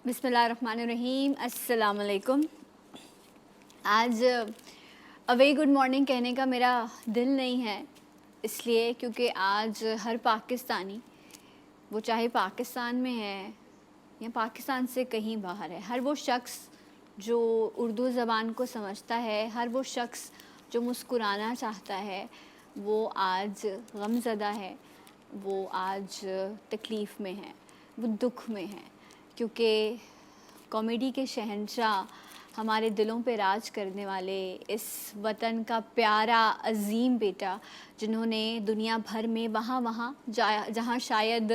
बिस्मिल्लाहिर्रहमानिर्रहीम, अस्सलाम वालेकुम। आज अ वेरी गुड मॉर्निंग कहने का मेरा दिल नहीं है, इसलिए क्योंकि आज हर पाकिस्तानी, वो चाहे पाकिस्तान में है या पाकिस्तान से कहीं बाहर है, हर वो शख्स जो उर्दू ज़बान को समझता है, हर वो शख्स जो मुस्कुराना चाहता है, वो आज गमज़दा है, वो आज तकलीफ़ में है, वो दुख में है, क्योंकि कॉमेडी के शहंशाह, हमारे दिलों पे राज करने वाले, इस वतन का प्यारा अज़ीम बेटा, जिन्होंने दुनिया भर में वहाँ जहाँ शायद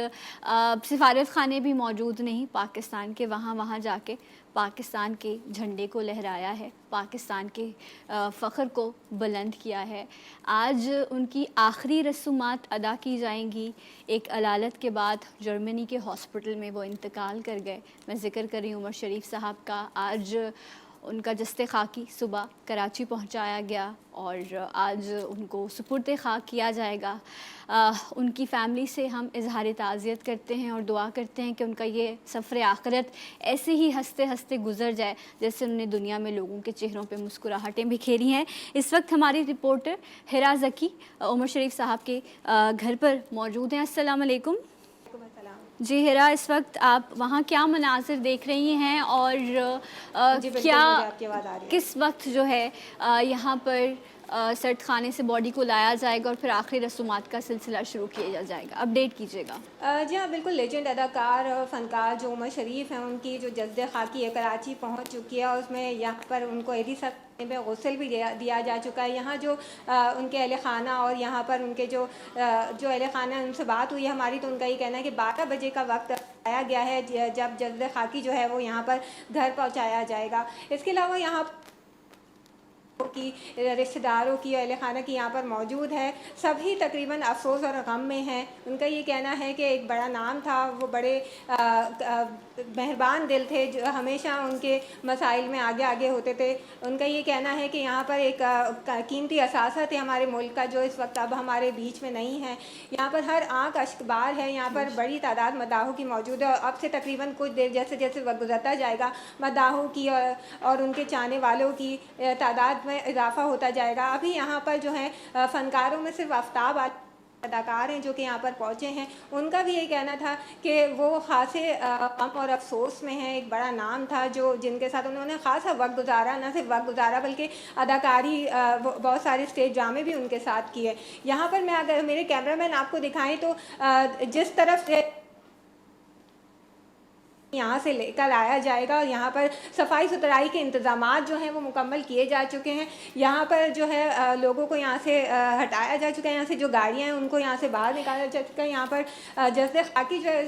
सिफारत खाने भी मौजूद नहीं पाकिस्तान के, वहाँ जाके पाकिस्तान के झंडे को लहराया है, पाकिस्तान के फ़ख्र को बुलंद किया है। आज उनकी आखिरी रसूमात अदा की जाएंगी। एक अदालत के बाद जर्मनी के हॉस्पिटल में वो इंतकाल कर गए। मैं ज़िक्र कर रही हूँ उमर शरीफ साहब का। आज उनका जस्ते खाकी सुबह कराची पहुंचाया गया और आज उनको सुपुर्द खाक किया जाएगा। उनकी फ़ैमिली से हम इज़हार ताज़ियत करते हैं और दुआ करते हैं कि उनका ये सफ़र आखिरत ऐसे ही हंसते हंसते गुजर जाए जैसे उन्होंने दुनिया में लोगों के चेहरों पे मुस्कुराहटें बिखेरी हैं। इस वक्त हमारी रिपोर्टर हिरा ज़की उमर शरीफ साहब के घर पर मौजूद हैं। अस्सलाम वालेकुम। जी हिरा, इस वक्त आप वहाँ क्या मनाजिर देख रही हैं और क्या किस वक्त जो है यहाँ पर सर्द खाने से बॉडी को लाया जाएगा और फिर आखिरी रसूमात का सिलसिला शुरू किया जाएगा? अपडेट कीजिएगा। जी हाँ, बिल्कुल। लेजेंड अदाकार और फ़नकार जो उमर शरीफ हैं, उनकी जो जस्द खाकी है कराची पहुँच चुकी है और उसमें यहाँ पर उनको एहदी सख्त में गुस्ल भी दिया जा चुका है। यहाँ जो उनके अहल खाना और यहाँ पर उनके जो अहल खाना उनसे बात हुई है हमारी, तो उनका ये कहना है कि 12 बजे का वक्त आया गया है जब जस्द खाकी जो है वो यहाँ पर घर पहुँचाया जाएगा। इसके अलावा यहाँ की रिश्तेदारों की अहल खाना की यहाँ पर मौजूद है, सभी तकरीबन अफसोस और गम में हैं। उनका ये कहना है कि एक बड़ा नाम था, वो बड़े मेहरबान दिल थे, जो हमेशा उनके मसाइल में आगे आगे होते थे। उनका ये कहना है कि यहाँ पर एक कीमती असासा थे हमारे मुल्क का, जो इस वक्त अब हमारे बीच में नहीं है। यहाँ पर हर आँख अश्कबार है, यहाँ पर बड़ी तादाद मदाहों की मौजूद है और अब से तकरीबन कुछ देर जैसे जैसे वक्त गुजरता जाएगा, मदाहों की और उनके चाहने वालों की तादाद में इजाफा होता जाएगा। अभी यहाँ पर जो है फ़नकारों में सिर्फ आफ्ताब अदाकार हैं जो कि यहाँ पर पहुँचे हैं। उनका भी ये कहना था कि वो ख़ासे गम और अफसोस में हैं। एक बड़ा नाम था जो जिनके साथ उन्होंने ख़ासा वक्त गुजारा, न सिर्फ वक्त गुजारा बल्कि अदाकारी, बहुत सारे स्टेज ड्रामे भी उनके साथ किए। यहाँ पर मैं, अगर मेरे कैमरामैन आपको दिखाएं तो जिस तरफ से यहाँ से लेकर आया जाएगा और यहाँ पर सफाई सुथराई के इंतज़ाम जो हैं वो मुकम्मल किए जा चुके हैं। यहाँ पर जो है लोगों को यहाँ से हटाया जा चुका है, यहाँ से जो गाड़ियाँ हैं उनको यहाँ से बाहर निकाला जा चुका है। यहाँ पर जैसे खाकी जो है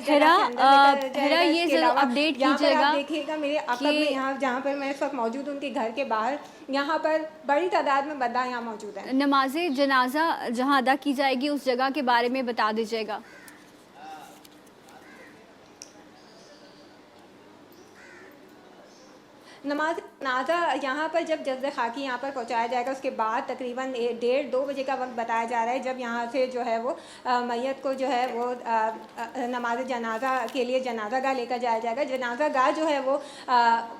ये ज़रूर अपडेट कीजिएगा। देखिएगा मेरे अकब में, यहाँ जहाँ पर मैं इस वक्त मौजूद हूँ उनके घर के बाहर, यहाँ पर बड़ी तादाद में बंदा यहाँ मौजूद है। नमाज जनाजा जहाँ अदा की जाएगी उस जगह के बारे में बता दीजिएगा। नमाज जनाजा यहाँ पर जब जज्द खाकी यहाँ पर पहुँचाया जाएगा, उसके बाद तकरीबन 1:30-2 बजे का वक्त बताया जा रहा है, जब यहाँ से जो है वो मैयत को जो है वो नमाज जनाजा के लिए जनाजा गाह लेकर जाया जाएगा। जनाजा गाह जो है वो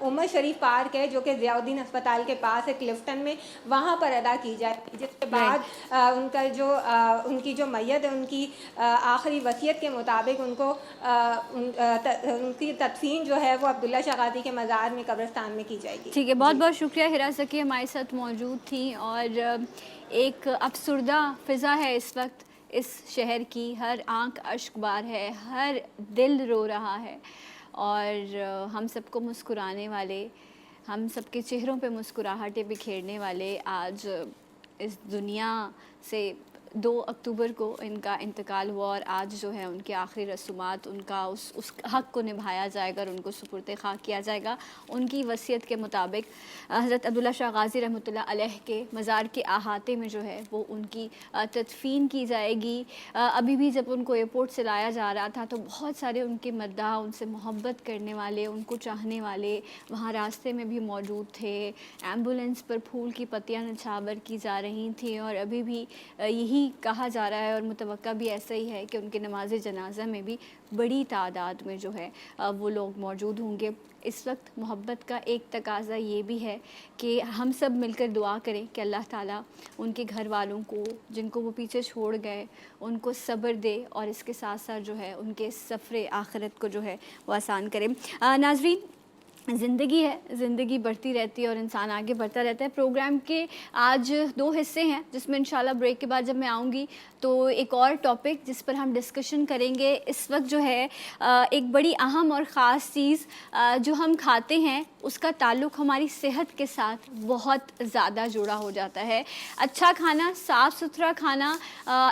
उमर शरीफ पार्क है जो कि ज़ियाउद्दीन अस्पताल के पास है क्लिफ्टन में, वहाँ पर अदा की जाएगी। जिसके बाद उनका जो उनकी जो मैयत है उनकी आखिरी वसीयत के मुताबिक उनको उनकी तदफीन जो है वो अब्दुल्ला शाह गाज़ी के मज़ार में, कब्रिस्तान में की जाएगी। ठीक है, बहुत बहुत शुक्रिया। हिरा ज़की हमारे साथ मौजूद थी और एक अफसुर्दा फ़िज़ा है इस वक्त इस शहर की, हर आंख अश्कबार है, हर दिल रो रहा है और हम सबको मुस्कुराने वाले, हम सबके चेहरों पे मुस्कुराहटें बिखेरने वाले आज इस दुनिया से 2 अक्टूबर को इनका इंतकाल हुआ और आज जो है उनके आखिरी रसूमात, उनका उस हक़ को निभाया जाएगा और उनको सुपुर्द खाक किया जाएगा। उनकी वसीयत के मुताबिक हज़रत अब्दुल्ला शाह गाज़ी रहमतुल्लाह अलैह के मज़ार के अहाते में जो है वो उनकी तदफ़ीन की जाएगी। अभी भी जब उनको एयरपोर्ट से लाया जा रहा था तो बहुत सारे उनके मद्दाह, उनसे मोहब्बत करने वाले, उनको चाहने वाले वहाँ रास्ते में भी मौजूद थे। एम्बुलेंस पर फूल की पत्तियाँ नछावर की जा रही थी और अभी भी यही यही कहा जा रहा है और मुतवक्का भी ऐसा ही है कि उनके नमाज जनाजा में भी बड़ी तादाद में जो है वो लोग मौजूद होंगे। इस वक्त मोहब्बत का एक तकाज़ा ये भी है कि हम सब मिलकर दुआ करें कि अल्लाह ताला उनके घर वालों को, जिनको वो पीछे छोड़ गए, उनको सब्र दे और इसके साथ साथ जो है उनके सफ़र आखिरत को जो है वो आसान करे। नाज़रीन, ज़िंदगी है, ज़िंदगी बढ़ती रहती है और इंसान आगे बढ़ता रहता है। प्रोग्राम के आज 2 हिस्से हैं, जिसमें इंशाल्लाह ब्रेक के बाद जब मैं आऊँगी तो एक और टॉपिक जिस पर हम डिस्कशन करेंगे। इस वक्त जो है एक बड़ी अहम और ख़ास चीज़ जो हम खाते हैं उसका ताल्लुक़ हमारी सेहत के साथ बहुत ज़्यादा जुड़ा हो जाता है। अच्छा खाना, साफ़ सुथरा खाना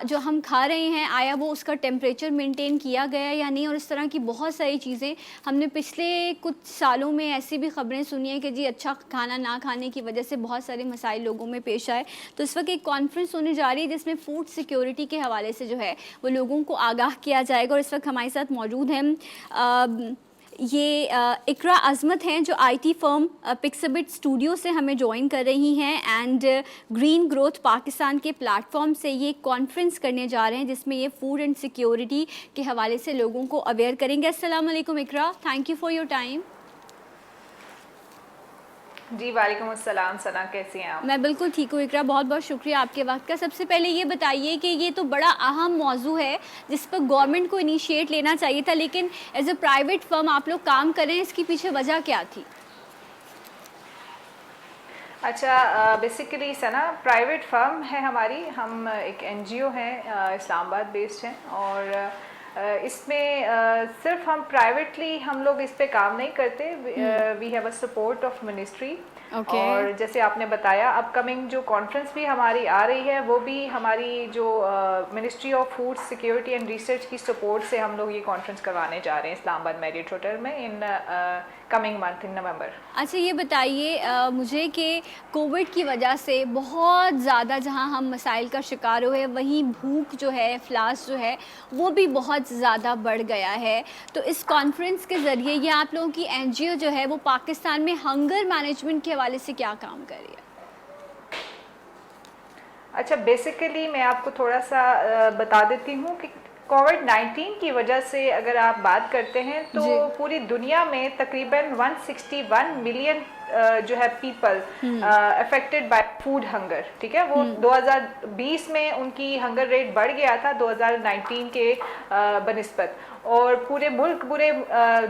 जो हम खा रहे हैं, आया वो उसका टेम्परेचर मेंटेन किया गया या नहीं, और इस तरह की बहुत सारी चीज़ें हमने पिछले कुछ सालों में ऐसी भी ख़बरें सुनी है कि जी अच्छा खाना ना खाने की वजह से बहुत सारे मसाइल लोगों में पेश आए। तो इस वक्त एक कॉन्फ्रेंस होने जा रही है जिसमें फूड सिक्योरिटी के हवाले से जो है वो लोगों को आगाह किया जाएगा। और इस वक्त हमारे साथ मौजूद हैं ये इकरा अज़मत हैं जो आईटी फर्म पिक्सबिट स्टूडियो से हमें ज्वाइन कर रही हैं एंड ग्रीन ग्रोथ पाकिस्तान के प्लेटफॉर्म से ये कॉन्फ्रेंस करने जा रहे हैं जिसमें ये फूड एंड सिक्योरिटी के हवाले से लोगों को अवेयर करेंगे। अस्सलाम वालेकुम Iqra, thank you for your time. जी वालेकुम अस्सलाम। सना, कैसी हैं आप? मैं बिल्कुल ठीक हूँ इकरा, बहुत बहुत शुक्रिया आपके वक्त का। सबसे पहले ये बताइए कि ये तो बड़ा अहम मौजू है जिस पर गवर्नमेंट को इनिशिएट लेना चाहिए था, लेकिन एज अ प्राइवेट फर्म आप लोग काम कर रहे हैं, इसकी पीछे वजह क्या थी? अच्छा, बेसिकली सना प्राइवेट फर्म है हमारी। हम एक एनजीओ हैं, इस्लामाबाद बेस्ड हैं, और इसमें सिर्फ हम प्राइवेटली हम लोग इस पे काम नहीं करते। We have a support of ministry. और जैसे आपने बताया, अपकमिंग जो कॉन्फ्रेंस भी हमारी आ रही है वो भी हमारी जो ministry of food security and research की सपोर्ट से हम लोग ये कॉन्फ्रेंस करवाने जा रहे हैं इस्लामाबाद मैरियट होटल में इन कमिंग मंथ इन नवंबर। अच्छा, ये बताइए मुझे कि कोविड की वजह से बहुत ज़्यादा जहां हम मसाइल का शिकार हुए, वहीं भूख जो है, इफ्लास जो है, वो भी बहुत ज़्यादा बढ़ गया है। तो इस कॉन्फ्रेंस के ज़रिए ये आप लोगों की एनजीओ जो है वो पाकिस्तान में हंगर मैनेजमेंट के हवाले से क्या काम कर रही है? अच्छा, बेसिकली मैं आपको थोड़ा सा बता देती हूँ कि कोविड-19 की वजह से अगर आप बात करते हैं तो पूरी दुनिया में तकरीबन 161 मिलियन जो है people affected by food hunger. ठीक है, वो 2020 में उनकी हंगर रेट बढ़ गया था 2019 के बनिस्बत। और पूरे मुल्क, पूरे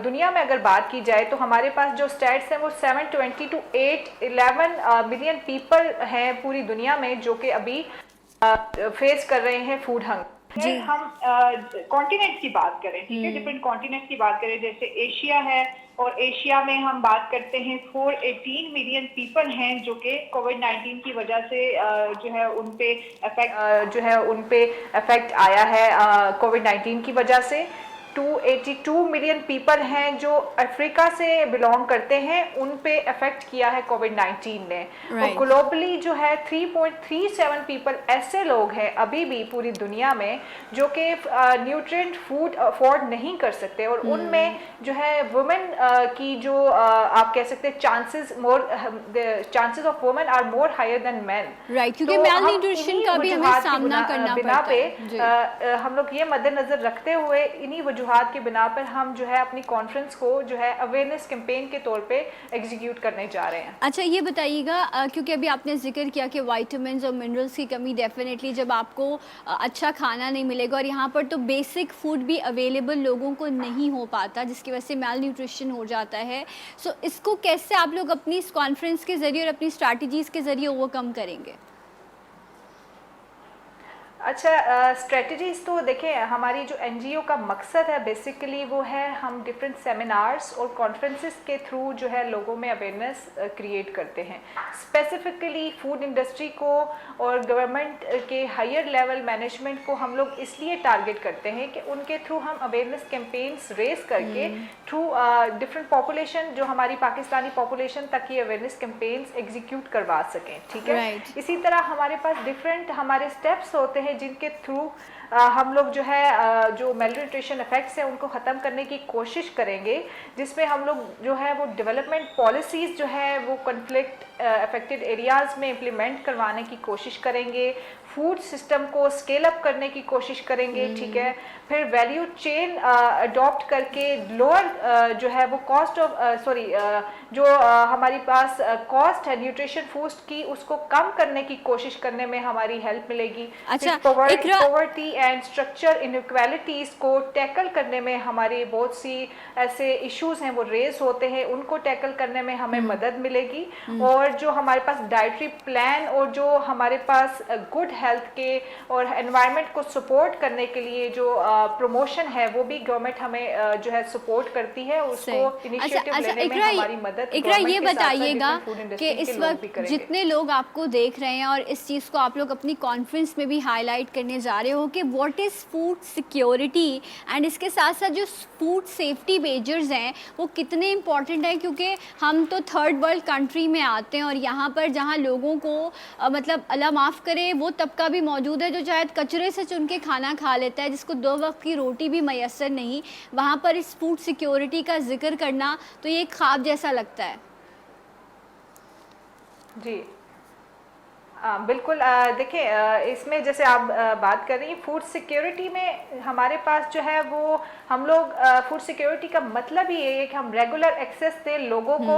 दुनिया में अगर बात की जाए तो हमारे पास जो स्टैट्स हैं वो 720 to 811 मिलियन पीपल हैं पूरी दुनिया में जो कि अभी फेस कर रहे हैं फूड हंगर। हम कॉन्टिनेंट की बात करें, ठीक है, डिफरेंट कॉन्टिनेंट की बात करें, जैसे एशिया है, और एशिया में हम बात करते हैं 418 मिलियन पीपल हैं जो कि कोविड-19 की वजह से जो है उन पे इफेक्ट आया है कोविड-19 की वजह से। 282 मिलियन पीपल हैं जो अफ्रीका से बिलोंग करते हैं, उन पे इफेक्ट किया है कोविड-19 ने। और ग्लोबली जो है 3.37 पीपल ऐसे लोग हैं अभी भी पूरी दुनिया में जो कि न्यूट्रिएंट फूड अफोर्ड नहीं कर सकते, और उनमें जो है वुमेन की जो आप कह सकते हैं chances of women are more higher than men. Right, क्योंकि मेल न्यूट्रिशन का भी हमें सामना करना पड़ता है। हम लोग ये मद्देनजर रखते हुए इन्हीं वजूहात के बिना पर हम जो है अपनी कॉन्फ्रेंस को जो है अवेयरनेस कैंपेन के तौर पे एग्जीक्यूट करने जा रहे हैं। अच्छा, ये बताइएगा क्योंकि अभी आपने जिक्र किया कि विटामिन्स और मिनरल्स की कमी डेफिनेटली जब आपको अच्छा खाना नहीं मिलेगा, और यहाँ पर तो बेसिक फूड भी अवेलेबल लोगों को नहीं हो पाता जिसकी वजह से मेल न्यूट्रिशन हो जाता है। सो इसको कैसे आप लोग अपनी इस कॉन्फ्रेंस के ज़रिए और अपनी स्ट्रैटेजीज़ के ज़रिए ओवरकम करेंगे? अच्छा, स्ट्रेटजीज तो देखें, हमारी जो एनजीओ का मकसद है बेसिकली वो है हम डिफरेंट सेमिनार्स और कॉन्फ्रेंसेस के थ्रू जो है लोगों में अवेयरनेस क्रिएट करते हैं। स्पेसिफिकली फूड इंडस्ट्री को और गवर्नमेंट के हायर लेवल मैनेजमेंट को हम लोग इसलिए टारगेट करते हैं कि उनके थ्रू हम अवेयरनेस कैंपेन्स रेस करके थ्रू डिफरेंट पॉपुलेशन, जो हमारी पाकिस्तानी पॉपुलेशन तक ये अवेयरनेस कैंपेन्स एग्जीक्यूट करवा सकें। ठीक है, इसी तरह हमारे पास डिफरेंट हमारे स्टेप्स होते हैं जिनके थ्रू हम लोग जो है जो मेलन्यूट्रिशन इफेक्ट्स हैं उनको ख़त्म करने की कोशिश करेंगे, जिसमें हम लोग जो है वो डेवलपमेंट पॉलिसीज़ जो है वो कॉन्फ्लिक्ट अफेक्टेड एरियाज़ में इम्प्लीमेंट करवाने की कोशिश करेंगे, फूड सिस्टम को स्केल अप करने की कोशिश करेंगे, ठीक है। फिर वैल्यू चेन अडॉप्ट करके लोअर जो है वो कॉस्ट ऑफ जो हमारी पास कॉस्ट है न्यूट्रिशन फूड की, उसको कम करने की कोशिश करने में हमारी हेल्प मिलेगी। अच्छा, पॉवर्टी एंड स्ट्रक्चर इनइक्वालिटीज को टैकल करने में हमारे बहुत सी ऐसे इश्यूज हैं वो रेज होते हैं, उनको टैकल करने में हमें मदद मिलेगी। और जो हमारे पास डाइटरी प्लान और जो हमारे पास गुड हेल्थ के और एनवायरनमेंट को सपोर्ट करने के लिए जो प्रमोशन है वो भी गवर्नमेंट हमें जो है सपोर्ट करती है, उसको इनिशिएटिव लेने में हमारी मदद। इकरा ये बताइएगा कि इस वक्त जितने लोग आपको देख रहे हैं और इस चीज़ को आप लोग अपनी कॉन्फ्रेंस में भी हाईलाइट करने जा रहे हो कि what is food security and इसके साथ साथ जो फूड सेफ्टी मेजर्स हैं वो कितने इंपॉर्टेंट हैं, क्योंकि हम तो थर्ड वर्ल्ड कंट्री में आते हैं और यहाँ पर जहाँ लोगों को मतलब अल्लाह माफ़ करे वो तबका भी मौजूद है जो शायद कचरे से चुन के खाना खा लेता है, जिसको 2 वक्त की रोटी भी मैसर नहीं, वहाँ पर इस फूड सिक्योरिटी का जिक्र करना तो ये एक ख्वाब जैसा लगता है। जी बिल्कुल। देखिए इसमें जैसे आप बात कर रही हैं फूड सिक्योरिटी में हमारे पास जो है वो हम लोग फूड सिक्योरिटी का मतलब ही ये है कि हम रेगुलर एक्सेस दें लोगों को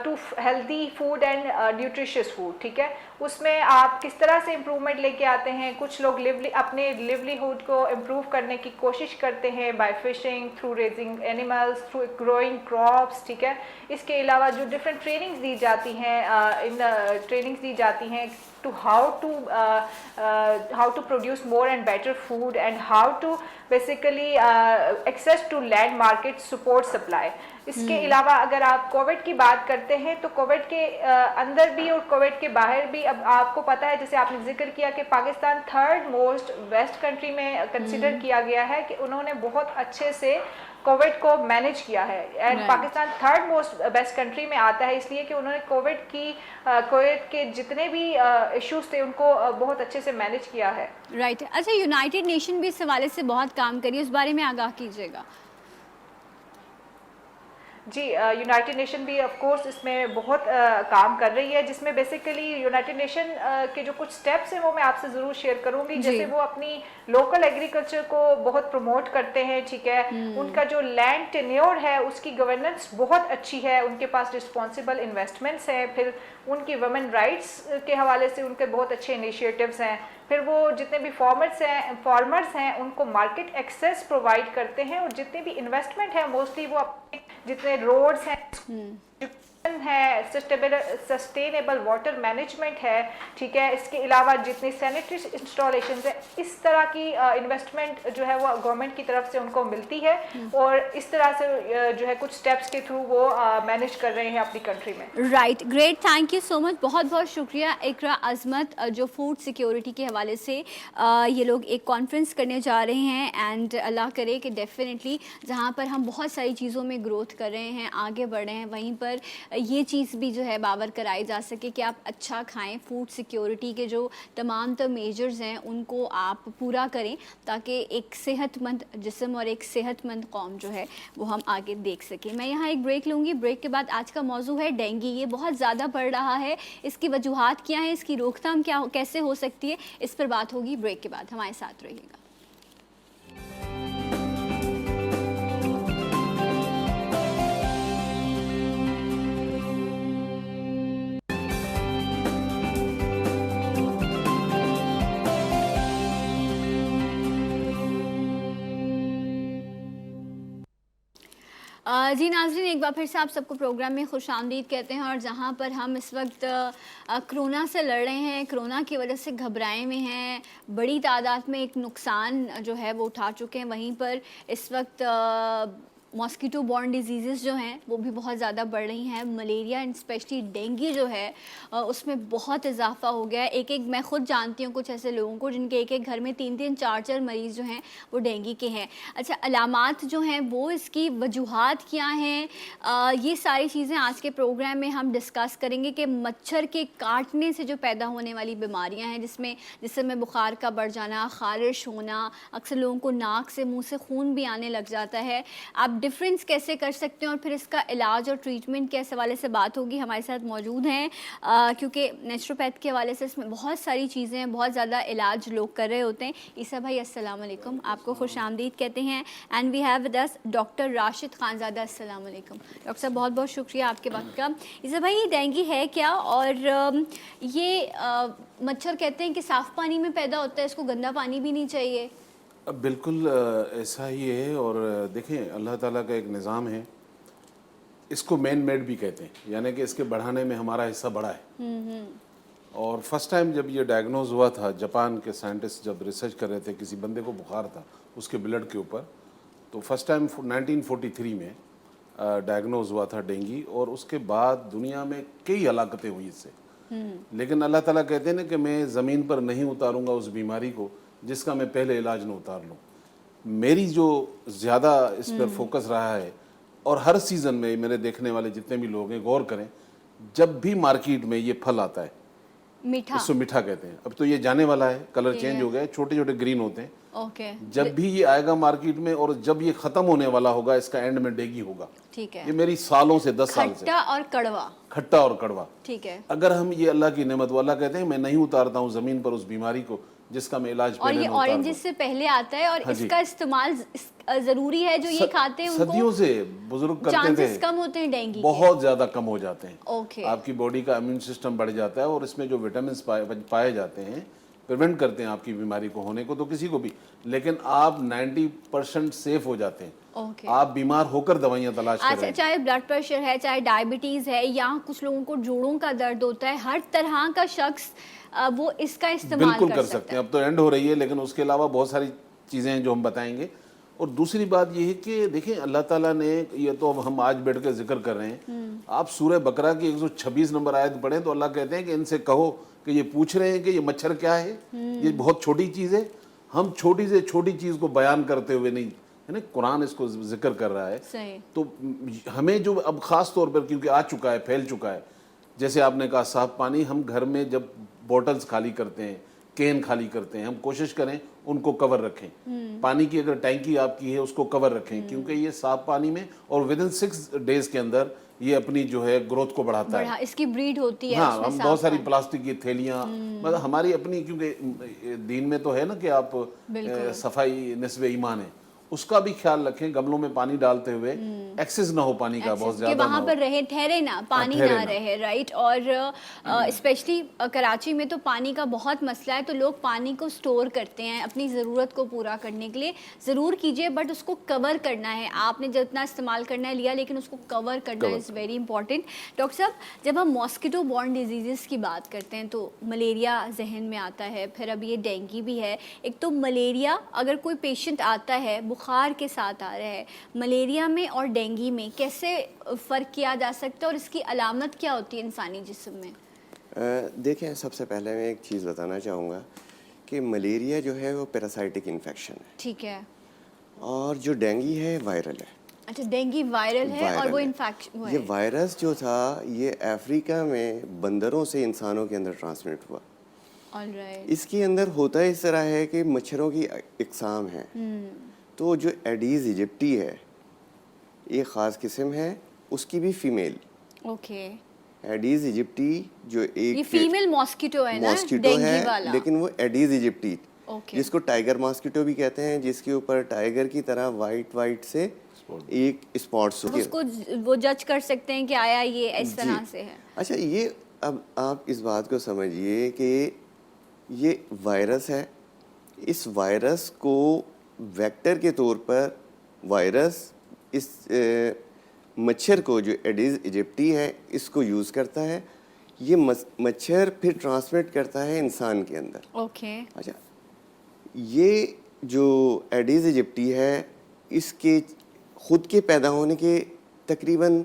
to healthy food and nutritious food, ठीक है। उसमें आप किस तरह से इम्प्रूवमेंट लेके आते हैं, कुछ लोग अपने लिवलीहुड को इम्प्रूव करने की कोशिश करते हैं by fishing, through raising animals, through growing crops, ठीक है। इसके अलावा जो डिफरेंट ट्रेनिंग्स दी जाती हैं ट्रेनिंग्स दी जाती हैं to how to produce more and better food and how to basically access to land market support supply। इसके अलावा अगर आप कोविड की बात करते हैं तो कोविड के अंदर भी और कोविड के बाहर भी अब आपको पता है, जैसे आपने जिक्र किया कि Pakistan third most waste country में कंसिडर किया गया है कि उन्होंने बहुत अच्छे से कोविड को मैनेज किया है and Pakistan third most best country में आता है इसलिए कि उन्होंने कोविड के जितने भी इश्यूज थे उनको बहुत अच्छे से मैनेज किया है। राइट। अच्छा, यूनाइटेड नेशन भी इस हवाले से बहुत काम करी, उस बारे में आगाह कीजिएगा। जी यूनाइटेड नेशन भी ऑफ कोर्स इसमें बहुत काम कर रही है, जिसमें बेसिकली यूनाइटेड नेशन के जो कुछ स्टेप्स हैं वो मैं आपसे ज़रूर शेयर करूंगी। जैसे वो अपनी लोकल एग्रीकल्चर को बहुत प्रमोट करते हैं, ठीक है। उनका जो लैंड टेन्योर है उसकी गवर्नेंस बहुत अच्छी है, उनके पास रिस्पॉन्सिबल इन्वेस्टमेंट्स हैं, फिर उनकी वुमेन राइट्स के हवाले से उनके बहुत अच्छे इनिशिएटिव्स हैं। फिर वो जितने भी फार्मर्स हैं उनको मार्केट एक्सेस प्रोवाइड करते हैं और जितने भी इन्वेस्टमेंट है मोस्टली वो अपने जितने रोड्स हैं है, सस्टेनेबल वाटर मैनेजमेंट है, ठीक है। इसके अलावा जितनी सैनिटरी इंस्टॉलेशन है, इस तरह की इन्वेस्टमेंट जो है वो गवर्नमेंट की तरफ से उनको मिलती है और इस तरह से जो है कुछ स्टेप्स के थ्रू वो मैनेज कर रहे हैं अपनी कंट्री में। Right, great, thank you so much, बहुत बहुत शुक्रिया इकरा अजमत, जो फूड सिक्योरिटी के हवाले से ये लोग एक कॉन्फ्रेंस करने जा रहे हैं एंड अल्लाह करे कि डेफिनेटली जहाँ पर हम बहुत सारी चीज़ों में ग्रोथ कर रहे हैं, आगे बढ़ रहे हैं, वहीं पर ये चीज़ भी जो है बावर कराई जा सके कि आप अच्छा खाएं। फूड सिक्योरिटी के जो तमाम मेजर्स हैं उनको आप पूरा करें ताकि एक सेहतमंद जिस्म और एक सेहतमंद कौम जो है वो हम आगे देख सकें। मैं यहाँ एक ब्रेक लूँगी, ब्रेक के बाद आज का मौजू है डेंगू। ये बहुत ज़्यादा बढ़ रहा है, इसकी वजूहात क्या हैं, इसकी रोकथाम कैसे हो सकती है, इस पर बात होगी ब्रेक के बाद। हमारे साथ रहिएगा। जी नाज़रीन, एक बार फिर से आप सबको प्रोग्राम में खुशामदीद कहते हैं। और जहां पर हम इस वक्त कोरोना से लड़ रहे हैं, कोरोना की वजह से घबराए में हैं, बड़ी तादाद में एक नुकसान जो है वो उठा चुके हैं, वहीं पर इस वक्त मॉस्किटो बॉर्न डिजीज़ जो हैं वो भी बहुत ज़्यादा बढ़ रही हैं। मलेरिया एंड स्पेशली डेंगू जो है उसमें बहुत इजाफा हो गया है। एक मैं ख़ुद जानती हूँ कुछ ऐसे लोगों को जिनके एक घर में 3-3 4-4 मरीज़ जो हैं वो डेंगू के हैं। अच्छा, अलामात जो हैं वो इसकी वजूहात क्या हैं, ये सारी चीज़ें आज के प्रोग्राम में हम डिस्कस करेंगे कि मच्छर के काटने से जो पैदा होने वाली बीमारियाँ हैं जिसमें बुखार का बढ़ जाना, ख़ारिश होना, अक्सर लोगों को नाक से मुँह से खून भी आने लग जाता है। आप डिफरेंस कैसे कर सकते हैं और फिर इसका इलाज और ट्रीटमेंट के हवाले से बात होगी। हमारे साथ मौजूद हैं क्योंकि नेचुरोपैथ के हवाले से इसमें बहुत सारी चीज़ें हैं, बहुत ज़्यादा इलाज लोग कर रहे होते हैं। ईसा भाई अस्सलाम वालेकुम, आपको खुश आमदीद कहते हैं। And we have with us doctor Rashid Khanzada. अस्सलाम वालेकुम डॉक्टर साहब, बहुत बहुत शुक्रिया आपके वक्त का। ईसा भाई, ये डेंगू है क्या, और ये मच्छर कहते हैं कि साफ़ पानी में पैदा होता है, इसको गंदा पानी भी नहीं चाहिए? अब बिल्कुल ऐसा ही है। और देखें, अल्लाह ताला का एक निज़ाम है, इसको मैन मेड भी कहते हैं, यानी कि इसके बढ़ाने में हमारा हिस्सा बड़ा है। और फर्स्ट टाइम जब ये डायग्नोज हुआ था, जापान के साइंटिस्ट जब रिसर्च कर रहे थे, किसी बंदे को बुखार था उसके ब्लड के ऊपर, तो फर्स्ट टाइम 1943 में डायग्नोज हुआ था डेंगू। और उसके बाद दुनिया में कई हलाकतें हुई इससे। लेकिन अल्लाह ताला कहते हैं ना कि मैं ज़मीन पर नहीं उतारूंगा उस बीमारी को जिसका मैं पहले इलाज न उतार लूँ। मेरी जो ज़्यादा इस पर फोकस रहा है, और हर सीज़न में मेरे देखने वाले जितने भी लोग हैं गौर करें, जब भी मार्केट में ये फल आता है, मीठा, इसको मीठा कहते हैं। अब तो ये जाने वाला है, कलर चेंज हो गया है, छोटे छोटे ग्रीन होते हैं। ओके, जब भी ये आएगा मार्केट में और जब ये ख़त्म होने वाला होगा, इसका एंड में डेंगू होगा। ठीक है। ये मेरी सालों से 10 साल से खट्टा और कड़वा। खट्टा और कड़वा। ठीक है। अगर हम ये अल्लाह की नेमत, वाला कहते हैं मैं नहीं उतारता हूँ ज़मीन पर उस बीमारी को जिसका मैं इलाज और ये पहले न उतार ऑरेंजेस से पहले आता है, और हाँ जी। इसका इस्तेमाल ज़रूरी है, जो ये खाते हैं सदियों उनको से बुजुर्ग करते चांसेस थे, कम होते हैं डेंगू के। बहुत ज़्यादा कम हो जाते हैं। ओके। आपकी बॉडी का इम्यून सिस्टम बढ़ जाता है, और इसमें जो विटामिन पाए जाते हैं, प्रिवेंट करते हैं आपकी बीमारी को होने को, तो किसी को भी। लेकिन आप 90% सेफ हो जाते हैं। ओके। आप बीमार होकर दवाइयाँ तलाश कर रहे अच्छा, हैं। चाहे ब्लड प्रेशर है, चाहे डायबिटीज़ है, या कुछ लोगों को जोड़ों का दर्द होता है, हर तरह का शख्स वो इसका इस्तेमाल बिल्कुल कर कर सकते हैं। अब तो एंड हो रही है, लेकिन उसके अलावा बहुत सारी चीज़ें हैं जो हम बताएंगे। और दूसरी बात ये है कि देखें, अल्लाह ताला ने, ये तो अब हम आज बैठ कर जिक्र कर रहे हैं, आप सूरह बकरा की 126 नंबर आयत पढ़ें तो अल्लाह कहते हैं कि इनसे कहो कि ये पूछ रहे हैं कि ये मच्छर क्या है, ये बहुत छोटी चीज़ है। हम छोटी से छोटी चीज़ को बयान करते हुए नहीं, है ना, कुरान इसको जिक्र कर रहा है। सही। तो हमें जो अब ख़ास तौर पर, क्योंकि आ चुका है, फैल चुका है, जैसे आपने कहा साफ पानी, हम घर में जब बॉटल्स खाली करते हैं, कैन खाली करते हैं, हम कोशिश करें उनको कवर रखें। पानी की अगर टैंकी आपकी है उसको कवर रखें, क्योंकि ये साफ पानी में, और विदिन 6 डेज के अंदर ये अपनी जो है ग्रोथ को बढ़ाता है। इसकी ब्रीड होती है। हाँ, उसमें हम साफ बहुत सारी पानी। प्लास्टिक की थैलियाँ, मतलब हमारी अपनी, क्योंकि दीन में तो है ना कि आप सफाई निस्बे ईमान है, उसका भी ख्याल रखें। गमलों में पानी डालते हुए एक्सेस ना हो पानी का, बहुत कि ज्यादा वहाँ ना पर हो। रहे, ठहरे ना, पानी ठहरे ना ना। रहे, राइट। और स्पेशली कराची में तो पानी का बहुत मसला है, तो लोग पानी को स्टोर करते हैं अपनी ज़रूरत को पूरा करने के लिए। ज़रूर कीजिए, बट उसको कवर करना है। आपने जितना इस्तेमाल करना है लिया, लेकिन उसको कवर करना इज़ वेरी इंपॉर्टेंट। डॉक्टर साहब, जब हम मॉस्किटो बॉर्न डिजीज़ की बात करते हैं तो मलेरिया जहन में आता है, फिर अब ये डेंगू भी है। एक तो मलेरिया, अगर कोई पेशेंट आता है बुखार के साथ आ रहा है, मलेरिया में और डेंगू में कैसे फ़र्क किया जा सकता है, और इसकी अलामत क्या होती है इंसानी जिस्म में? देखें, सबसे पहले मैं एक चीज़ बताना चाहूँगा कि मलेरिया जो है वो पैरासाइटिक इन्फेक्शन है, ठीक है। और जो डेंगू है वायरल है। अच्छा, डेंगू वायरल है, और वो वायरल है। इन्फेक्शन ये वायरस जो था, ये अफ्रीका में बंदरों से इंसानों के अंदर ट्रांसमिट हुआ। ऑलराइट। इसके अंदर होता इस तरह है कि मच्छरों की इकसाम है। तो जो एडीज़ इजिप्टी है, एक ख़ास किस्म है, उसकी भी फीमेल, ओके। एडीज़ इजिप्टी जो एक ये फीमेल मॉस्किटो है ना, मॉस्किटो डेंगू है, वाला। लेकिन वो एडीज़ इजिप्टी, ओके। जिसको टाइगर मॉस्किटो भी कहते हैं, जिसके ऊपर टाइगर की तरह वाइट से एक स्पॉट्स होते हैं। उसको वो जज कर सकते हैं कि आया ये इस तरह जी। से है। अच्छा, ये अब आप इस बात को समझिए कि ये वायरस है। इस वायरस को वेक्टर के तौर पर वायरस इस मच्छर को, जो एडीज़ इजिप्टी है, इसको यूज़ करता है। ये मच्छर फिर ट्रांसमिट करता है इंसान के अंदर। ओके। अच्छा, ये जो एडीज़ इजिप्टी है, इसके खुद के पैदा होने के तकरीबन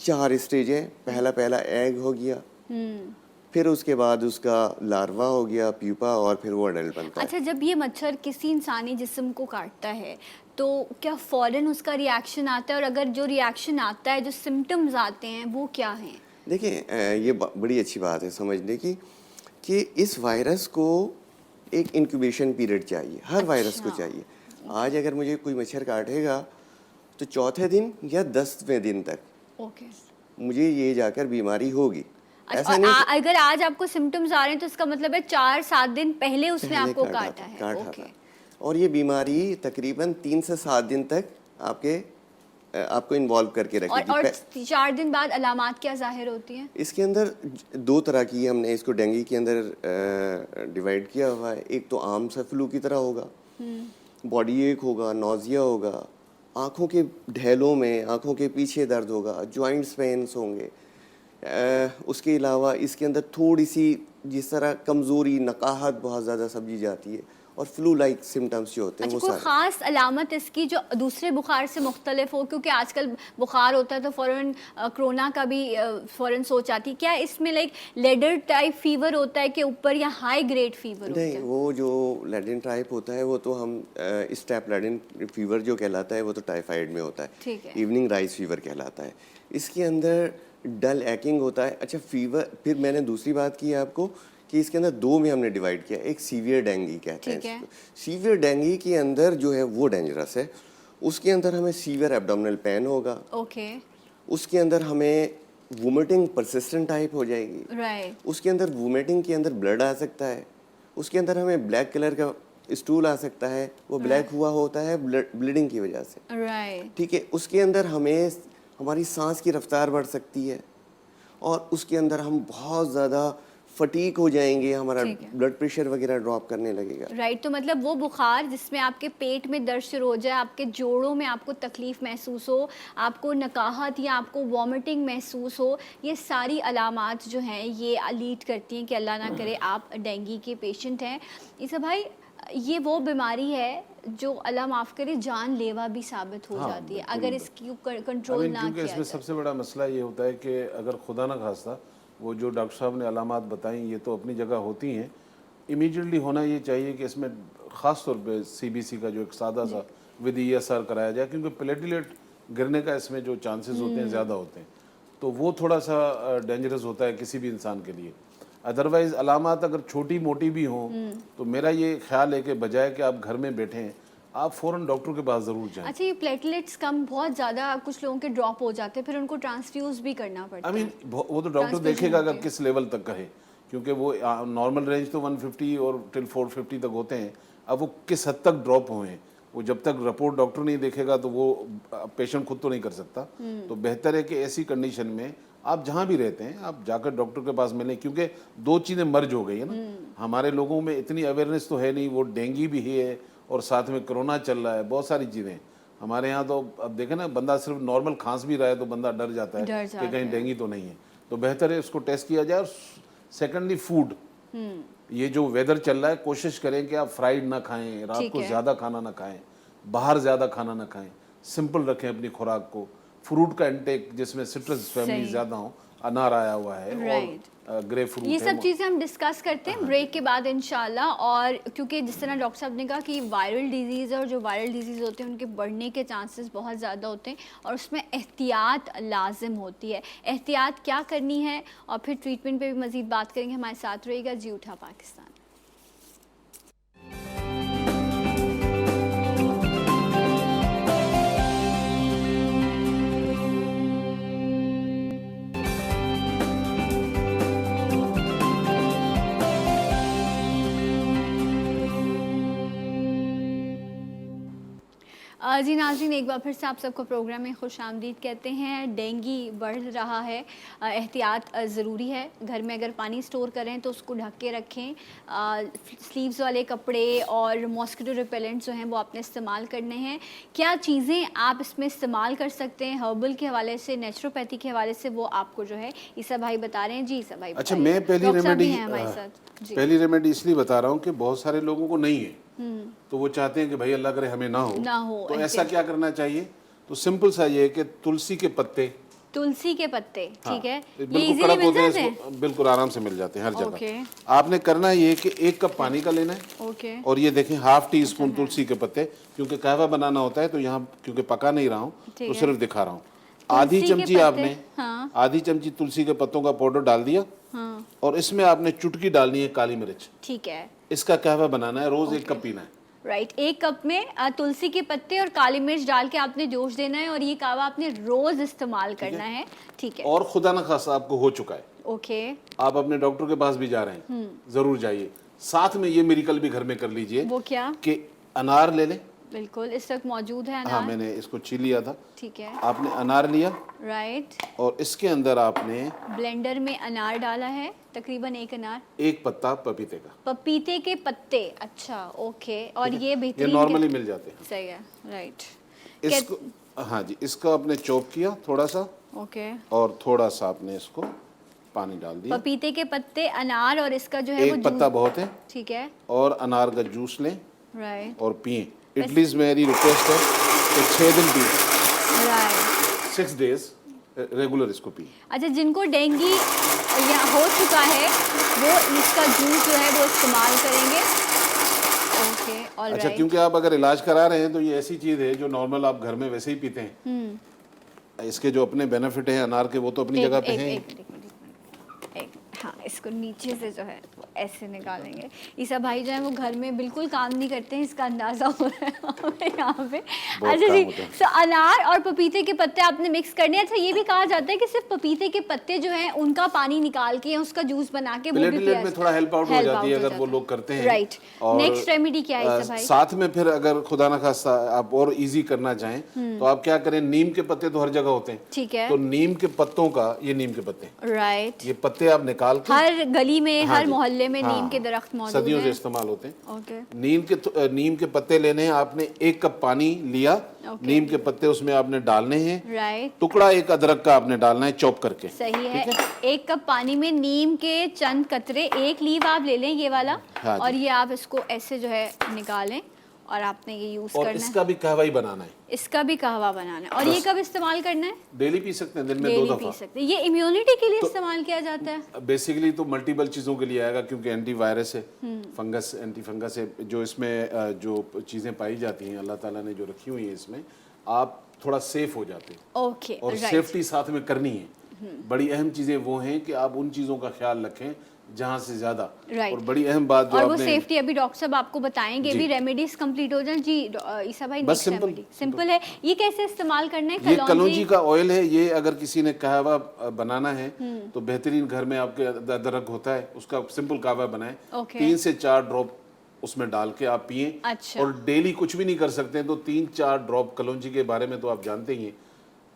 4 स्टेज हैं। पहला एग हो गया, फिर उसके बाद उसका लार्वा हो गया, प्यूपा, और फिर वो अडल्ट बनता है। अच्छा, जब ये मच्छर किसी इंसानी जिस्म को काटता है तो क्या फ़ौरन उसका रिएक्शन आता है, और अगर जो रिएक्शन आता है, जो सिम्टम्स आते हैं, वो क्या हैं? देखिए, ये बड़ी अच्छी बात है समझने की कि इस वायरस को एक इंक्यूबेशन पीरियड चाहिए, हर वायरस को चाहिए। आज अगर मुझे कोई मच्छर काटेगा तो चौथे दिन या 10वें दिन तक ओके। मुझे ये जाकर बीमारी होगी। अच्छा, ऐसा और नहीं अगर आज आपको सिम्टम्स आ रहे हैं तो इसका मतलब है 4-7 दिन पहले उसने पहले आपको काटा काटा था, है। काटा ओके। था। और ये बीमारी तकरीबन 3 से 7 दिन तक आपको इन्वॉल्व करके रखेगी। और 4 दिन बाद अलामात क्या जाहिर होती हैं? इसके अंदर 2 तरह की हमने इसको डेंगू के अंदर डिवाइड किया हुआ है। एक तो आम सा फ्लू की तरह होगा, बॉडी एक होगा, नौजिया होगा, आँखों के ढेलों में, आँखों के पीछे दर्द होगा, जॉइंट्स पेन्स होंगे। उसके अलावा इसके अंदर थोड़ी सी जिस तरह कमज़ोरी, नकाहत बहुत ज़्यादा समझी जाती है, और फ्लू लाइक सिम्टम्स जो होते हैं अच्छा, वो कोई सारे। ख़ास अलामत इसकी जो दूसरे बुखार से मुख्तलिफ हो? क्योंकि आजकल बुखार होता है तो फ़ौरन कोरोना का भी फ़ौरन सोच आती है। क्या इसमें लाइक लेडर टाइप फीवर होता है कि ऊपर, या हाई ग्रेड फीवर होता नहीं, है? वो जो लेडिन टाइप होता है वो तो हम स्टेप लेडिन फीवर जो कहलाता है वो तो टाइफाइड में होता है। ठीक है। इवनिंग राइस फीवर कहलाता है। इसके अंदर डल एक्टिंग होता है। अच्छा, फीवर, फिर मैंने दूसरी बात की है आपको कि इसके अंदर 2 में हमने डिवाइड किया। एक सीवियर डेंगू कहते हैं ठीक है। इसको। सीवियर डेंगू के अंदर जो है वो डेंजरस है। उसके अंदर हमें सीवियर एब्डोमिनल पेन होगा। ओके। उसके अंदर हमें वोमिटिंग परसिस्टेंट टाइप हो जाएगी। राइट। उसके अंदर वोमिटिंग के अंदर ब्लड आ सकता है। उसके अंदर हमें ब्लैक कलर का स्टूल आ सकता है, वो ब्लैक हुआ होता है ब्लीडिंग की वजह से। राइट। ठीक है। उसके अंदर हमें हमारी सांस की रफ्तार बढ़ सकती है, और उसके अंदर हम बहुत ज़्यादा फटीक हो जाएंगे, हमारा ठीक है। ब्लड प्रेशर वगैरह ड्रॉप करने लगेगा। राइट। तो मतलब वो बुखार जिसमें आपके पेट में दर्द शुरू हो जाए, आपके जोड़ों में आपको तकलीफ़ महसूस हो, आपको नकाहत या आपको वॉमिटिंग महसूस हो, ये सारी अलामात जो हैं ये लीड करती हैं कि अल्लाह ना करे आप डेंगू के पेशेंट हैं। ईसा भाई, ये वो बीमारी है जो अल्लाह माफ़ करे जानलेवा भी साबित हो हाँ, जाती है बिल्कुल। अगर इसकी कंट्रोल ना क्योंकि किया इसमें जाए। सबसे सबसे बड़ा मसला ये होता है कि अगर खुदा ना खास्ता वो जो डॉक्टर साहब ने अलामात बताई ये तो अपनी जगह होती हैं, इमीडिएटली होना ये चाहिए कि इसमें ख़ास तौर पे CBC का जो एक सादा सा विद ESR कराया जाए, क्योंकि प्लेटलेट गिरने का इसमें जो चांसेस होते हैं ज़्यादा होते हैं, तो वो थोड़ा सा डेंजरस होता है किसी भी इंसान के लिए। अदरवाइज़ अलामात अगर छोटी मोटी भी हों तो मेरा ये ख्याल है कि बजाय कि आप घर में बैठें, आप फ़ौरन डॉक्टर के पास ज़रूर जाएं। अच्छा, ये प्लेटलेट्स कम बहुत ज़्यादा कुछ लोगों के ड्रॉप हो जाते हैं, फिर उनको ट्रांसफ्यूज भी करना पड़ता आई है। मीन वो तो डॉक्टर Transfusion देखेगा होती अगर है। किस लेवल तक का है, क्योंकि वो नॉर्मल रेंज तो 150 और टिल 450 तक होते हैं। अब वो किस हद तक ड्रॉप हुए हैं, वो जब तक रिपोर्ट डॉक्टर नहीं देखेगा तो वो पेशेंट खुद तो नहीं कर सकता। तो बेहतर है कि ऐसी कंडीशन में आप जहाँ भी रहते हैं आप जाकर डॉक्टर के पास मिलें, क्योंकि 2 चीज़ें मर्ज हो गई है ना। हमारे लोगों में इतनी अवेयरनेस तो है नहीं, वो डेंगू भी है और साथ में कोरोना चल रहा है, बहुत सारी चीज़ें हमारे यहाँ। तो अब देखें ना, बंदा सिर्फ नॉर्मल खांस भी रहा है तो बंदा डर जाता है डर कि जाता कहीं है। डेंगू तो नहीं है। तो बेहतर है उसको टेस्ट किया जाए। और सेकेंडली फूड, ये जो वेदर चल रहा है, कोशिश करें कि आप फ्राइड ना खाएं, रात ठीक को है। ज़्यादा खाना ना खाएं, बाहर ज़्यादा खाना ना खाएं, सिंपल रखें अपनी खुराक को। फ्रूट का इंटेक जिसमें सिट्रस फैमिली सही। ज़्यादा हो, अनार आया हुआ है Right. और ग्रेप फ्रूट ये है। सब चीज़ें हम डिस्कस करते हैं ब्रेक के बाद इंशाल्लाह। और क्योंकि जिस तरह डॉक्टर साहब ने कहा कि वायरल डिजीज़ और जो वायरल डिजीज़ होते हैं उनके बढ़ने के चांसेस बहुत ज़्यादा होते हैं और उसमें एहतियात लाजिम होती है। एहतियात क्या करनी है और फिर ट्रीटमेंट पे भी मज़ीद बात करेंगे। हमारे साथ रहिएगा। जी उठा पाकिस्तान। जी नाज़रीन, एक बार फिर से आप सबको प्रोग्राम में खुश आमदीद कहते हैं। डेंगू बढ़ रहा है, एहतियात ज़रूरी है। घर में अगर पानी स्टोर करें तो उसको ढक के रखें। स्लीव्स वाले कपड़े और मॉस्किटो रिपेलेंट जो हैं वो आपने इस्तेमाल करने हैं। क्या चीज़ें आप इसमें इस्तेमाल कर सकते हैं हर्बल के हवाले से, नेचुरोपैथी के हवाले से, वो आपको जो है ईसा भाई बता रहे हैं। जी ईसा भाई अच्छा, बताइए। मैं पहली डॉक्टर साहब भी रेमेडी हैं हमारे साथ। जी। पहली रेमेडी इसलिए बता रहा हूँ कि बहुत सारे लोगों को नहीं है, तो वो चाहते हैं कि भाई अल्लाह करे हमें ना हो। तो ऐसा क्या करना चाहिए? तो सिंपल सा ये है कि तुलसी के पत्ते, तुलसी के पत्ते, ठीक है, ये बिल्कुल इजीली कड़क मिल होते हैं, जाते हैं। इसको बिल्कुल आराम से मिल जाते हैं हर ओके। जगह। आपने करना ये है कि 1 कप पानी का लेना है, ओके। और ये देखें ½ टीस्पून तुलसी के पत्ते, क्योंकि कहवा बनाना होता है तो यहाँ क्योंकि पका नहीं रहा हूँ ठीक तो है। सिर्फ दिखा रहा हूँ। आधी तुलसी के चमची पत्ते, आपने हाँ। आधी चमची तुलसी के पत्तों का पाउडर डाल दिया, हाँ, और इसमें आपने चुटकी डालनी है काली मिर्च। ठीक है। इसका कहवा बनाना है, रोज 1 कप पीना है। राइट, 1 कप में तुलसी के पत्ते और काली मिर्च डाल के आपने जोश देना है और ये कावा आपने रोज इस्तेमाल करना है। ठीक है, और खुदा न खासा आपको हो चुका है, ओके, आप अपने डॉक्टर के पास भी जा रहे हैं, जरूर जाइए, साथ में ये मिरेकल भी घर में कर लीजिए। वो क्या? कि अनार ले लें। बिल्कुल, इस वक्त मौजूद है अनार। हाँ, मैंने इसको छील लिया था। ठीक है, आपने अनार लिया राइट, और इसके अंदर आपने ब्लेंडर में अनार डाला है, तकरीबन 1 अनार, 1 पत्ता पपीते का, पपीते के पत्ते, अच्छा ओके, और ये ये बेहतरीन नॉर्मली मिल जाते हैं। सही है, राइट, इसको, हाँ जी, इसको आपने चॉप किया थोड़ा सा ओके, और थोड़ा सा आपने इसको पानी डाल दिया। पपीते के पत्ते, अनार और इसका जो है वो 1 पत्ता जूस, बहुत है। ठीक है, और अनार का जूस लें राइट, और पिए। इटलीज मेरी रिक्वेस्ट है कि 6 दिन पिए, राइट। 6 डेज रेगुलर इसको पिए। अच्छा, जिनको डेंगू या हो चुका है वो इसका जूस जो है वो इस्तेमाल करेंगे, ओके, ऑल अच्छा, राइट, क्योंकि आप अगर इलाज करा रहे हैं तो ये ऐसी चीज़ है जो नॉर्मल आप घर में वैसे ही पीते हैं। इसके जो अपने बेनिफिट हैं अनार के, वो तो अपनी जगह पे हैं। हाँ, इसको नीचे से जो है वो ऐसे निकालेंगे। ईसा भाई जो है वो घर में बिल्कुल काम नहीं करते हैं, इसका अंदाजा हो रहा है हमें यहाँ पे। अच्छा काम जी, होता है। तो अनार और पपीते के पत्ते आपने मिक्स करने हैं। अच्छा, ये भी कहा जाता है कि सिर्फ पपीते के पत्ते जो हैं उनका पानी निकाल के उसका जूस बना के वो भी प्लेटलेट पिया में थोड़ा हेल्प आउट हो help जाती है out हो अगर वो जाता लोग करते हैं। राइट, और नेक्स्ट रेमेडी क्या है ईसा भाई? साथ में फिर अगर खुदा न खास्ता आप और इजी करना चाहें तो आप क्या करें, नीम के पत्ते तो हर जगह होते हैं, ठीक है, तो नीम के पत्तों का, ये नीम के पत्ते, राइट, ये पत्ते आप निकाल के, हर गली में, हाँ हर जी, मोहल्ले में हाँ, नीम के दरख्त मौजूद सदियों से हैं, इस्तेमाल होते हैं। ओके, नीम के पत्ते लेने हैं आपने, 1 कप पानी लिया, ओके। नीम के पत्ते उसमें आपने डालने हैं, राइट, टुकड़ा 1 अदरक का आपने डालना है चॉप करके। सही है। 1 कप पानी में नीम के चंद कतरे, 1 लीफ आप ले लें ये वाला, हाँ जी। और ये आप इसको ऐसे जो है निकालें और आपने ये यूज और करना इसका भी कहवा ही बनाना है, है। इसका भी कहवा बनाना है। और ये कब इस्तेमाल करना है? डेली पी सकते हैं, दिन में 2 डेली पी दफा। सकते हैं। ये इम्यूनिटी के लिए इस्तेमाल किया जाता है? बेसिकली तो मल्टीपल चीज़ों के लिए आएगा, क्योंकि एंटीवायरस है, फंगस, एंटी फंगस है, जो इसमें जो चीज़ें पाई जाती हैं अल्लाह ताला ने जो रखी हुई हैं इसमें, आप थोड़ा सेफ हो जाते हैं। ओके, और राइट, सेफ्टी साथ में करनी है। बड़ी अहम चीज़ें वो हैं कि आप उन चीज़ों का ख्याल रखें जहाँ से ज़्यादा, राइट। और बड़ी अहम बात जो और वो आपने, सेफ्टी अभी डॉक्टर साहब आपको बताएंगे, जी। भी रेमेडीज कंप्लीट हो जाए जी। ईसा भाई, बस नेक्स्ट सिंपल, रेमेडी सिंपल है। ये कैसे इस्तेमाल करना है? ये कलौंजी का ऑयल है। ये अगर किसी ने कहवा बनाना है तो बेहतरीन, घर में आपके अदरक होता है, उसका सिंपल कहवा बनाएं, ओके। 3 से 4 ड्रॉप उसमें डाल के आप पिए। अच्छा। और डेली कुछ भी नहीं कर सकते हैं तो 3-4 ड्रॉप कलौंजी के बारे में तो आप जानते ही हैं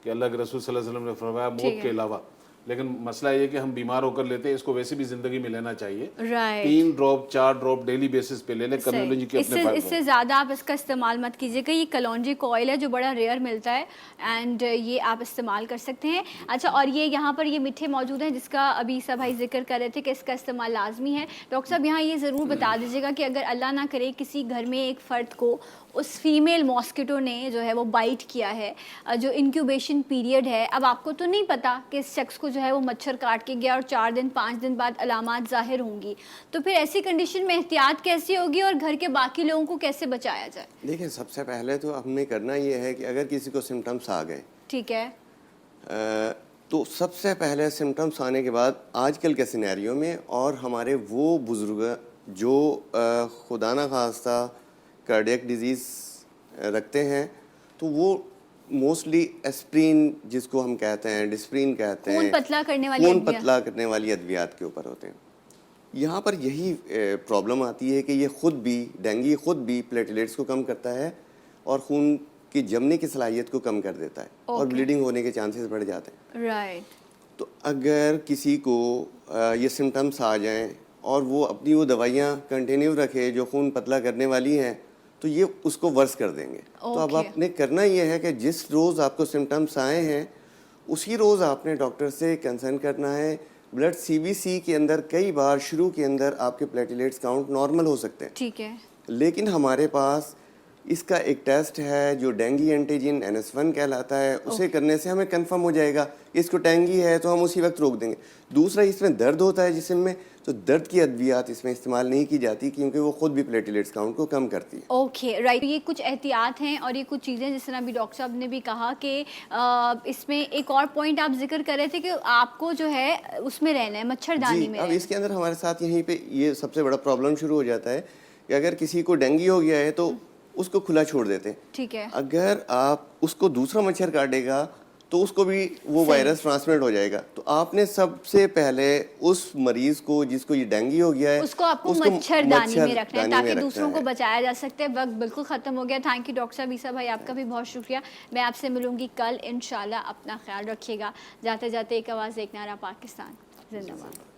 कि अल्लाह के रसूल सल्लल्लाहु अलैहि वसल्लम ने फरमाया मौत के अलावा, लेकिन मसला ये कि हम बीमार होकर लेते हैं, इसको वैसे भी जिंदगी में लेना चाहिए। Right, 3 drop 4 drop daily basis पे ले लें। कलौंजी के अपने फायदे इससे ज़्यादा आप इसका इस्तेमाल मत कीजिएगा। ये कलौंजी का ऑयल है जो बड़ा रेयर मिलता है, एंड ये आप इस्तेमाल कर सकते हैं। अच्छा, और ये यहाँ पर ये मिठे मौजूद हैं जिसका अभी ईसा भाई जिक्र कर रहे थे कि इसका इस्तेमाल लाजमी है। डॉक्टर साहब यहाँ ये ज़रूर बता दीजिएगा कि अगर अल्लाह ना करे किसी घर में एक फ़र्द को उस फीमेल मॉस्किटो ने जो है वो बाइट किया है, जो इंक्यूबेशन पीरियड है, अब आपको तो नहीं पता कि इस शख्स को जो है वो मच्छर काट के गया और 4 दिन 5 दिन बाद अलामात ज़ाहिर होंगी, तो फिर ऐसी कंडीशन में एहतियात कैसी होगी और घर के बाकी लोगों को कैसे बचाया जाए? देखिए, सबसे पहले तो हमें करना ये है कि अगर किसी को सिम्टम्स आ गए, ठीक है, तो सबसे पहले सिम्टम्स आने के बाद आजकल के सिनेरियो में, और हमारे वो बुज़ुर्ग जो खुदा न खास्ता कार्डियक डिजीज़ रखते हैं, तो वो मोस्टली एस्प्रीन जिसको हम कहते हैं, डिस्प्रीन कहते हैं, खून पतला करने वाली खून अद्वियात। पतला करने वाली अद्वियात के ऊपर होते हैं। यहाँ पर यही प्रॉब्लम आती है कि ये खुद भी, डेंगू खुद भी प्लेटलेट्स को कम करता है और खून की जमने की सलाहियत को कम कर देता है, और ब्लीडिंग होने के चांसेस बढ़ जाते हैं। राइट, तो अगर किसी को ये सिम्टम्स आ जाएं और वो अपनी वो दवाइयाँ कंटिन्यू रखे जो खून पतला करने वाली हैं, तो ये उसको वर्स कर देंगे। तो अब आपने करना ये है कि जिस रोज़ आपको सिम्टम्स आए हैं उसी रोज़ आपने डॉक्टर से कंसर्न करना है। ब्लड सीबीसी के अंदर कई बार शुरू के अंदर आपके प्लेटलेट्स काउंट नॉर्मल हो सकते हैं, ठीक है, लेकिन हमारे पास इसका एक टेस्ट है जो डेंगू एंटीजन NS1 कहलाता है, उसे करने से हमें कंफर्म हो जाएगा इसको डेंगू है, तो हम उसी वक्त रोक देंगे। दूसरा, इसमें दर्द होता है जिस्म में, तो दर्द की अद्वियात इसमें इस्तेमाल नहीं की जाती क्योंकि वो खुद भी प्लेटलेट्स काउंट को कम करती है। Okay, right. ये कुछ एहतियात हैं और ये कुछ चीज़ें जिस तरह अभी डॉक्टर साहब ने भी कहा कि इसमें एक और पॉइंट आप जिक्र कर रहे थे कि आपको जो है उसमें रहना है, मच्छरदानी जी, में अब रहना है। इसके अंदर हमारे साथ यहीं पे ये सबसे बड़ा प्रॉब्लम शुरू हो जाता है कि अगर किसी को डेंगू हो गया है तो उसको खुला छोड़ देते हैं। ठीक है। अगर आप उसको दूसरा मच्छर काटेगा तो उसको भी वो वायरस ट्रांसमिट हो जाएगा। तो आपने सबसे पहले उस मरीज को जिसको ये डेंगू हो गया है उसको आपको मच्छरदानी में रखना है ताकि दूसरों को बचाया जा सकते हैं। वक्त बिल्कुल ख़त्म हो गया। थैंक यू डॉक्टर साहब, ईसा भाई आपका भी बहुत शुक्रिया। मैं आपसे मिलूंगी कल इंशाल्लाह। अपना ख्याल रखिएगा। जाते जाते एक आवाज़, एक नारा, पाकिस्तान जिंदाबाद।